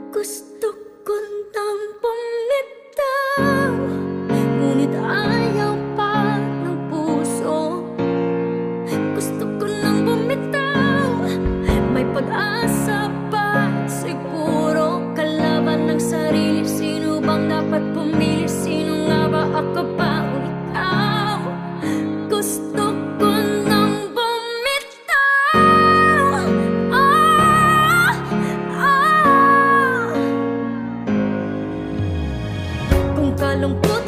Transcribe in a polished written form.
Gusto ko nang bumitaw, ngunit ayaw pa ng puso. Gusto ko nang bumitaw, may pag-asa pa siguro. Kalaban ng sarili, sino bang dapat pumili? Sino nga ba, ako ba o ikaw? Gusto ko nang bumitaw. Kung kalungkot